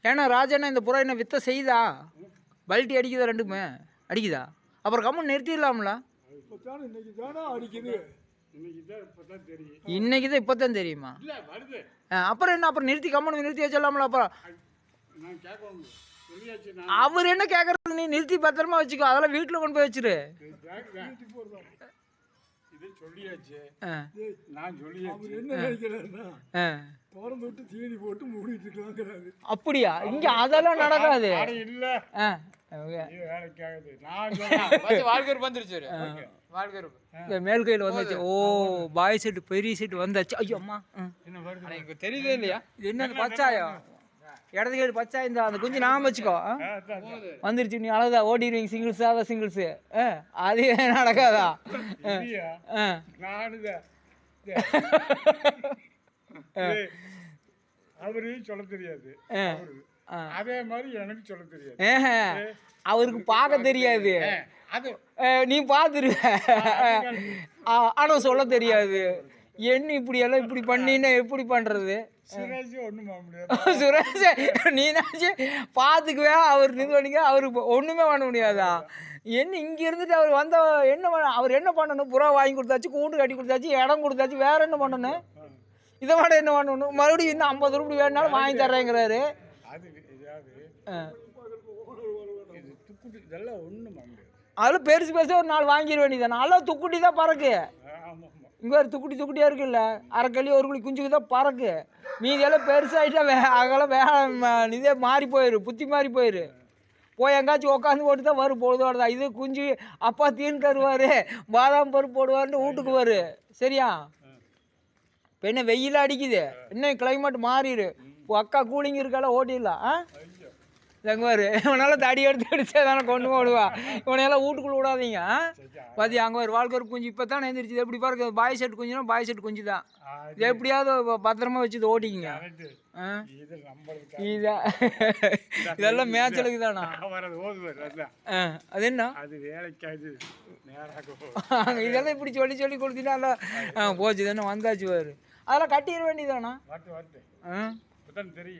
ஏன்னா ராஜண்ணா இந்த புறா என்ன வித்த செய்தா பல்ட்டி அடிக்குதா ரெண்டுமே அடிக்குதா அப்புறம் கம்மன் நிறுத்திடலாம்ல இன்னைக்கு தான் இப்போ தான் தெரியுமா அப்புறம் என்ன அப்புறம் நிறுத்தி கம்மன் நிறுத்தி வச்சிடலாம்ல அப்புறம் அவர் என்ன கேட்கறது நீ நிறுத்தி பத்திரமா வச்சுக்கோ அதெல்லாம் வீட்டில் கொண்டு போய் வச்சிரு அப்படியா இங்க அதெல்லாம் நடக்காது மேல் கையில் வந்துச்சு ஓ பாய் செட்டு பெரிய செட்டு வந்தாச்சு ஐயோ அம்மா தெரியுதே இல்லையா என்ன பச்சாயம் இடது கையில் பச்சா இந்த அந்த குஞ்சு நாம வச்சுக்கோ வந்துருச்சு நீ அழகா ஓடிடுவீங்க சிங்கிள்ஸாக சிங்கிள்ஸு அது நடக்காதா அவரு சொல்ல தெரியாது அதே மாதிரி எனக்கு சொல்ல தெரியாது அவருக்கு பார்க்க தெரியாது நீ பார்த்துருவ ஆனா சொல்ல தெரியாது என்ன இப்படி எல்லாம் இப்படி பண்ணின்னா எப்படி பண்றது சுரேஷ் நீனாச்சு பார்த்துக்குவே அவர் இது பண்ணிக்க அவருக்கு ஒன்றுமே பண்ண முடியாதா என்ன இங்கே இருந்துட்டு அவர் வந்த என்ன அவர் என்ன பண்ணணும் புறா வாங்கி கொடுத்தாச்சு கூண்டு கட்டி கொடுத்தாச்சு இடம் கொடுத்தாச்சு வேற என்ன பண்ணணும் இதை விட என்ன பண்ணணும் மறுபடியும் இன்னும் 50 ரூபாய் வேணுனாலும் வாங்கி தர்றேங்கிறாரு அதில் பெருசு பெருசாக ஒரு நாள் வாங்கிட வேண்டியதானே நல்லா துக்குட்டி தான் பறக்கு இங்கே ஒரு துக்குட்டியாக இருக்குல்ல அரைக்கள்ளி ஒரு குழி குஞ்சுக்கு தான் பறக்கு மீதியெல்லாம் பெருசாகிட்டா அதெல்லாம் இதே மாறி போயிரு புத்தி மாறி போயிரு போய் எங்காச்சும் உட்காந்து போட்டு தான் வரும் பொழுதோட தான் இது குஞ்சு அப்பா தீன் தருவார் பாதாம் பருப்பு போடுவார்னு வீட்டுக்கு வரும் சரியா இப்போ என்ன வெயில் அடிக்குது இன்னும் கிளைமேட் மாறிடு அக்கா கூலிங் இருக்கால ஓட்டிடலாம் எங்கவாரு இவனால தடி எடுத்து அடிச்சா தானே கொண்டு போடுவா இவனையெல்லாம் வீட்டுக்குள்ள விடாதீங்க பாத்தி அங்கே ஒரு வாழ்க்கை குஞ்சு இப்போ தான் எழுந்திரிச்சு எப்படி பாருங்க பாய் செட் குஞ்சுனா பாய் செட் குஞ்சு தான் இது எப்படியாவது பத்திரமா வச்சு ஓட்டிக்கிங்க இதெல்லாம் மேய்ச்சலுக்கு தானா அது என்ன இதெல்லாம் இப்படி சொல்லி சொல்லி கொடுத்தீங்கன்னா போச்சு தானே வந்தாச்சு பாரு அதெல்லாம் கட்டிட வேண்டியதானா தெரியும்